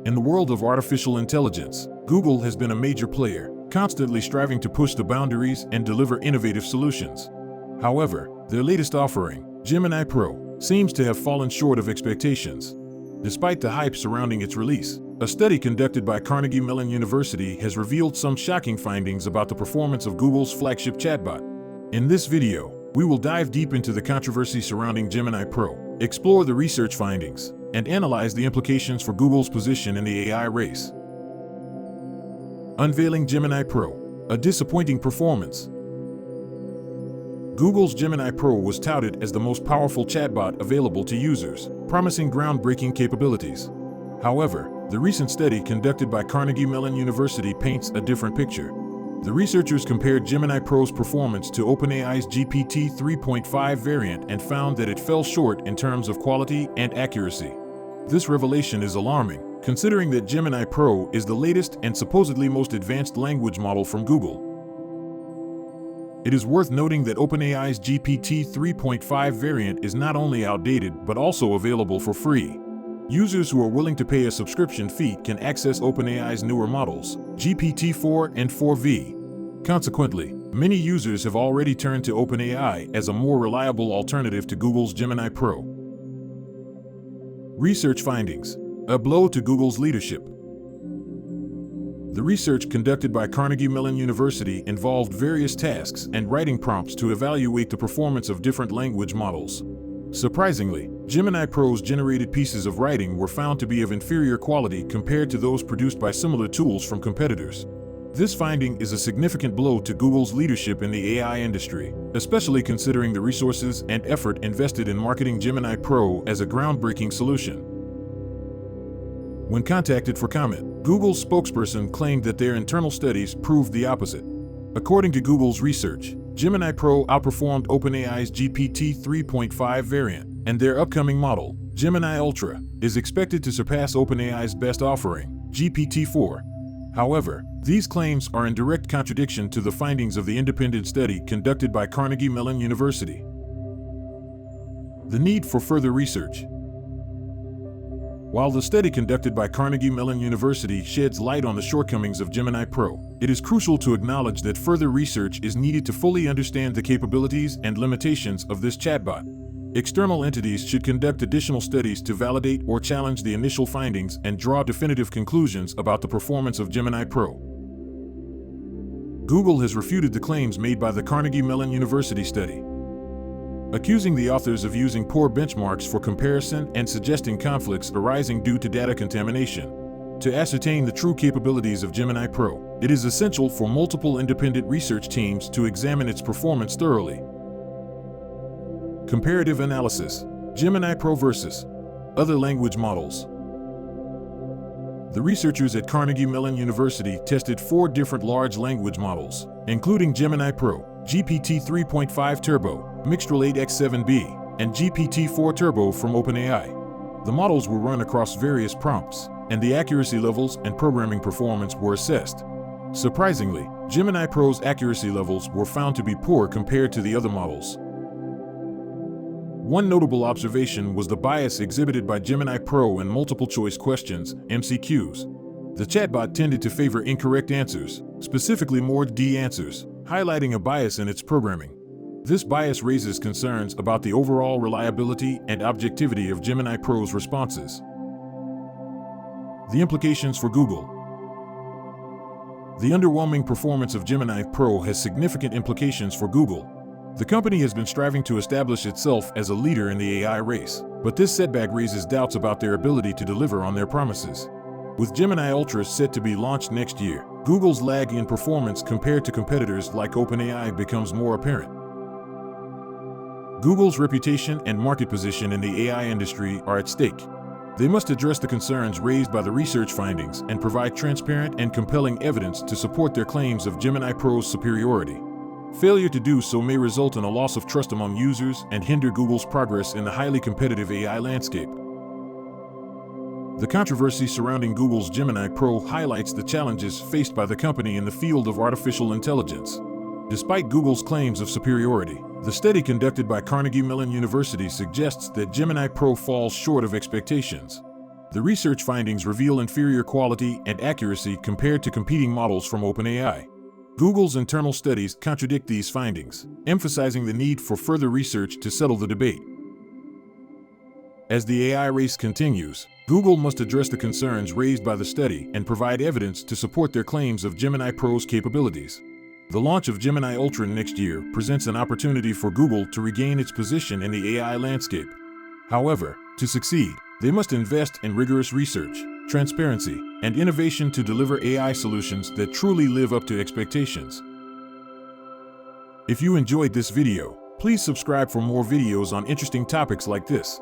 In the world of artificial intelligence, Google has been a major player, constantly striving to push the boundaries and deliver innovative solutions. However, their latest offering, Gemini Pro, seems to have fallen short of expectations. Despite the hype surrounding its release, a study conducted by Carnegie Mellon University has revealed some shocking findings about the performance of Google's flagship chatbot. In this video, we will dive deep into the controversy surrounding Gemini Pro, explore the research findings, and analyze the implications for Google's position in the AI race. Unveiling Gemini Pro, a disappointing performance. Google's Gemini Pro was touted as the most powerful chatbot available to users, promising groundbreaking capabilities. However, the recent study conducted by Carnegie Mellon University paints a different picture. The researchers compared Gemini Pro's performance to OpenAI's GPT 3.5 variant and found that it fell short in terms of quality and accuracy. This revelation is alarming, considering that Gemini Pro is the latest and supposedly most advanced language model from Google. It is worth noting that OpenAI's GPT 3.5 variant is not only outdated but also available for free. Users who are willing to pay a subscription fee can access OpenAI's newer models, GPT-4 and 4V. Consequently, many users have already turned to OpenAI as a more reliable alternative to Google's Gemini Pro. Research findings: a blow to Google's leadership. The research conducted by Carnegie Mellon University involved various tasks and writing prompts to evaluate the performance of different language models. Surprisingly, Gemini Pro's generated pieces of writing were found to be of inferior quality compared to those produced by similar tools from competitors. This finding is a significant blow to Google's leadership in the AI industry, especially considering the resources and effort invested in marketing Gemini Pro as a groundbreaking solution. When contacted for comment, Google's spokesperson claimed that their internal studies proved the opposite. According to Google's research, Gemini Pro outperformed OpenAI's GPT 3.5 variant, and their upcoming model, Gemini Ultra, is expected to surpass OpenAI's best offering, GPT-4. However, these claims are in direct contradiction to the findings of the independent study conducted by Carnegie Mellon University. The need for further research. While the study conducted by Carnegie Mellon University sheds light on the shortcomings of Gemini Pro, it is crucial to acknowledge that further research is needed to fully understand the capabilities and limitations of this chatbot. External entities should conduct additional studies to validate or challenge the initial findings and draw definitive conclusions about the performance of Gemini Pro. Google has refuted the claims made by the Carnegie Mellon University study, accusing the authors of using poor benchmarks for comparison and suggesting conflicts arising due to data contamination. To ascertain the true capabilities of Gemini Pro, it is essential for multiple independent research teams to examine its performance thoroughly. Comparative analysis: Gemini Pro versus other language models. The researchers at Carnegie Mellon University tested 4 different large language models, including Gemini Pro, GPT 3.5 Turbo, Mixtral 8x7b, and GPT-4 Turbo from OpenAI. The models were run across various prompts, and the accuracy levels and programming performance were assessed. Surprisingly, Gemini Pro's accuracy levels were found to be poor compared to the other models. One notable observation was the bias exhibited by Gemini Pro in multiple-choice questions, MCQs. The chatbot tended to favor incorrect answers, specifically more D answers, highlighting a bias in its programming. This bias raises concerns about the overall reliability and objectivity of Gemini Pro's responses. The implications for Google. The underwhelming performance of Gemini Pro has significant implications for Google. The company has been striving to establish itself as a leader in the AI race, but this setback raises doubts about their ability to deliver on their promises. With Gemini Ultra set to be launched next year, Google's lag in performance compared to competitors like OpenAI becomes more apparent. Google's reputation and market position in the AI industry are at stake. They must address the concerns raised by the research findings and provide transparent and compelling evidence to support their claims of Gemini Pro's superiority. Failure to do so may result in a loss of trust among users and hinder Google's progress in the highly competitive AI landscape. The controversy surrounding Google's Gemini Pro highlights the challenges faced by the company in the field of artificial intelligence. Despite Google's claims of superiority, the study conducted by Carnegie Mellon University suggests that Gemini Pro falls short of expectations. The research findings reveal inferior quality and accuracy compared to competing models from OpenAI. Google's internal studies contradict these findings, emphasizing the need for further research to settle the debate. As the AI race continues, Google must address the concerns raised by the study and provide evidence to support their claims of Gemini Pro's capabilities. The launch of Gemini Ultra next year presents an opportunity for Google to regain its position in the AI landscape. However, to succeed, they must invest in rigorous research, transparency, and innovation to deliver AI solutions that truly live up to expectations. If you enjoyed this video, please subscribe for more videos on interesting topics like this.